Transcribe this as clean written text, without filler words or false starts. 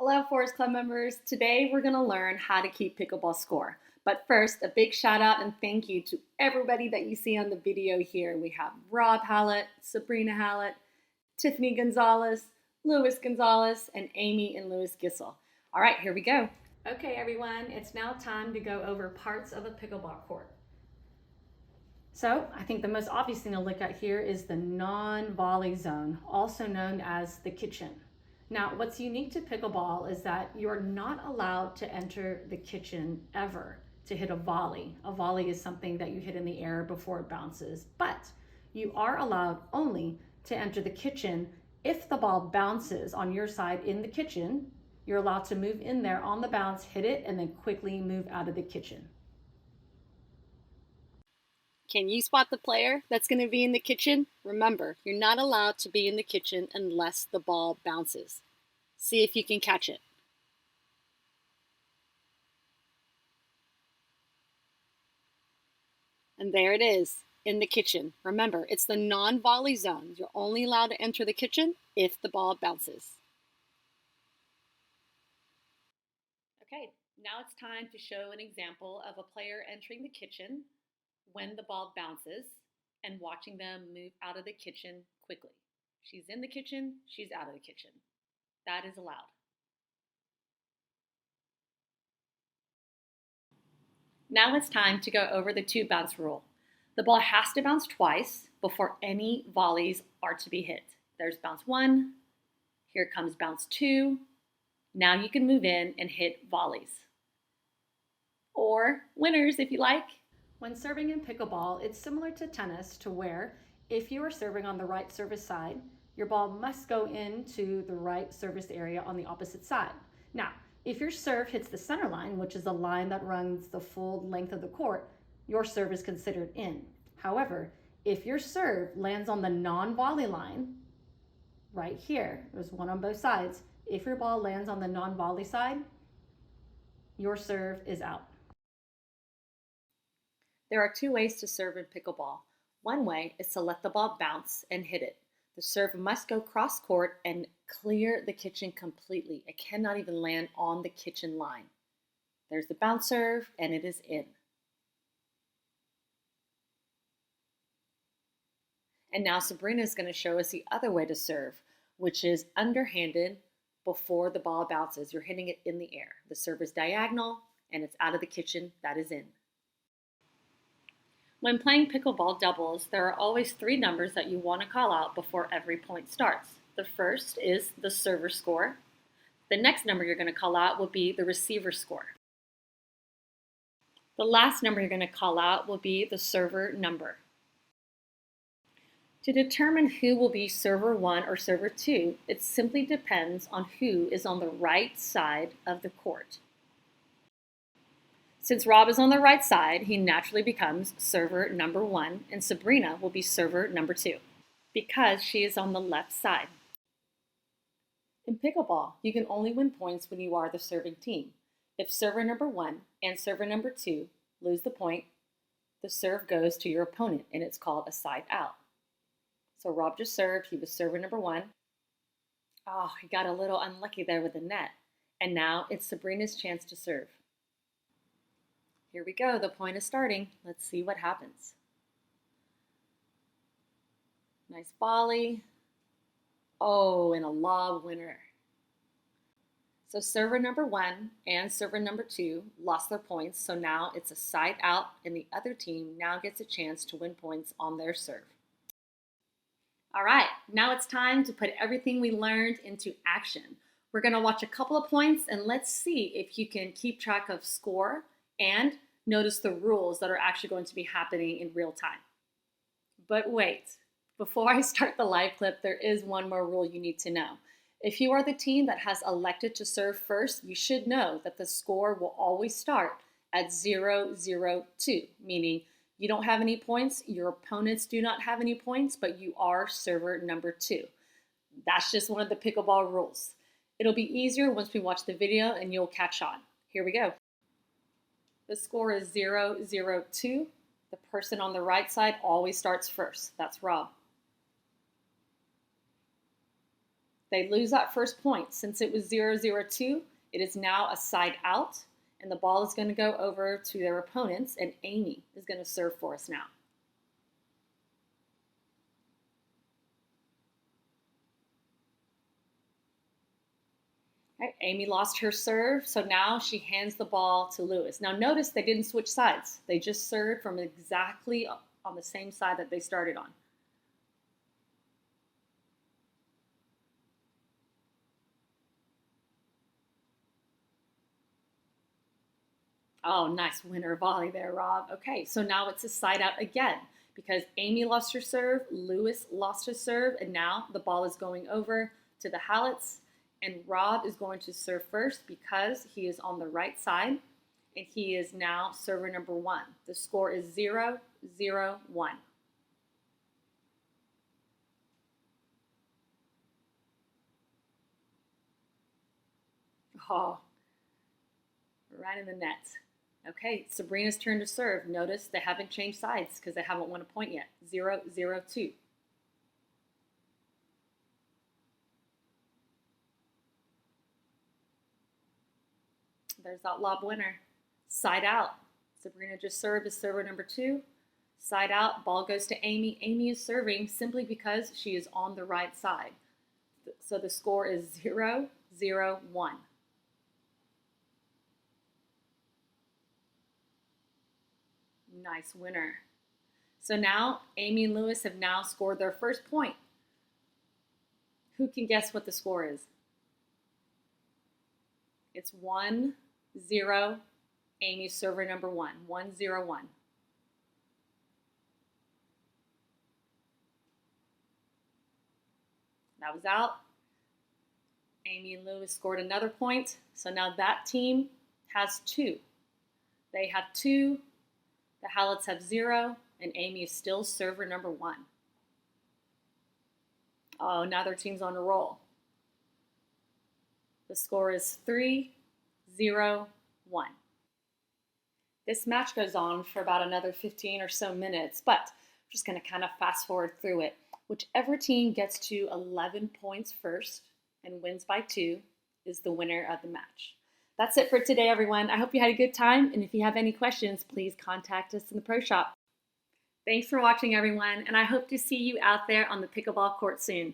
Hello, Forest Club members. Today we're going to learn how to keep pickleball score. But first, a big shout out and thank you to everybody that you see on the video here. We have Rob Hallett, Sabrina Hallett, Tiffany Gonzalez, Louis Gonzalez, and Amy and Louis Gissel. All right, here we go. Okay, everyone, it's now time to go over parts of a pickleball court. So I think the most obvious thing to look at here is the non-volley zone, also known as the kitchen. Now, what's unique to pickleball is that you're not allowed to enter the kitchen ever to hit a volley. A volley is something that you hit in the air before it bounces, but you are allowed only to enter the kitchen if the ball bounces on your side in the kitchen. You're allowed to move in there on the bounce, hit it, and then quickly move out of the kitchen. Can you spot the player that's going to be in the kitchen? Remember, you're not allowed to be in the kitchen unless the ball bounces. See if you can catch it. And there it is, in the kitchen. Remember, it's the non-volley zone. You're only allowed to enter the kitchen if the ball bounces. Okay, now it's time to show an example of a player entering the kitchen when the ball bounces and watching them move out of the kitchen quickly. She's in the kitchen, she's out of the kitchen. That is allowed. Now it's time to go over the two bounce rule. The ball has to bounce twice before any volleys are to be hit. There's bounce one, here comes bounce two. Now you can move in and hit volleys. Or winners if you like. When serving in pickleball, it's similar to tennis to where if you are serving on the right service side, your ball must go into the right service area on the opposite side. Now, if your serve hits the center line, which is a line that runs the full length of the court, your serve is considered in. However, if your serve lands on the non-volley line, right here, there's one on both sides, if your ball lands on the non-volley side, your serve is out. There are two ways to serve in pickleball. One way is to let the ball bounce and hit it. The serve must go cross court and clear the kitchen completely. It cannot even land on the kitchen line. There's the bounce serve and it is in. And now Sabrina is going to show us the other way to serve, which is underhanded before the ball bounces. You're hitting it in the air. The serve is diagonal and it's out of the kitchen. That is in. When playing pickleball doubles, there are always three numbers that you want to call out before every point starts. The first is the server score. The next number you're going to call out will be the receiver score. The last number you're going to call out will be the server number. To determine who will be server 1 or server 2, it simply depends on who is on the right side of the court. Since Rob is on the right side, he naturally becomes server number 1, and Sabrina will be server number 2 because she is on the left side. In pickleball, you can only win points when you are the serving team. If server number 1 and server number 2 lose the point, the serve goes to your opponent, and it's called a side out. So Rob just served, he was server number 1. Oh, he got a little unlucky there with the net. And now it's Sabrina's chance to serve. Here we go, the point is starting. Let's see what happens. Nice volley. Oh, and a lob winner. So server number 1 and server number 2 lost their points, so now it's a side out, and the other team now gets a chance to win points on their serve. All right, now it's time to put everything we learned into action. We're going to watch a couple of points, and let's see if you can keep track of score and notice the rules that are actually going to be happening in real time. But wait, before I start the live clip, there is one more rule you need to know. If you are the team that has elected to serve first, you should know that the score will always start at 0-0-2, meaning you don't have any points, your opponents do not have any points, but you are server number 2. That's just one of the pickleball rules. It'll be easier once we watch the video and you'll catch on. Here we go. The score is 0-0-2. The person on the right side always starts first. That's Rob. They lose that first point. Since it was 0-0-2, it is now a side out, and the ball is going to go over to their opponents, and Amy is going to serve for us now. Right, Amy lost her serve, so now she hands the ball to Lewis. Now notice they didn't switch sides. They just served from exactly on the same side that they started on. Oh, nice winner volley there, Rob. Okay, so now it's a side out again because Amy lost her serve, Lewis lost his serve, and now the ball is going over to the Hallets, and Rob is going to serve first because he is on the right side, and he is now server number 1. The score is 0-0-1. Oh, right in the net. Okay, Sabrina's turn to serve. Notice they haven't changed sides because they haven't won a point yet. 0-0-2. There's that lob winner. Side out. Sabrina just served as server number 2. Side out, ball goes to Amy. Amy is serving simply because she is on the right side. So the score is 0-0-1. Nice winner. So now Amy and Lewis have now scored their first point. Who can guess what the score is? It's 1-0. Amy's server number 1. 1-0-1. That was out. Amy and Lewis scored another point. So now that team has 2. They have 2. The Hallets have 0. And Amy is still server number 1. Oh, now their team's on a roll. The score is 3-0-1. This match goes on for about another 15 or so minutes, but I'm just going to kind of fast forward through it. Whichever team gets to 11 points first and wins by 2 is the winner of the match. That's it for today, everyone. I hope you had a good time, and if you have any questions, please contact us in the Pro Shop. Thanks for watching, everyone, and I hope to see you out there on the pickleball court soon.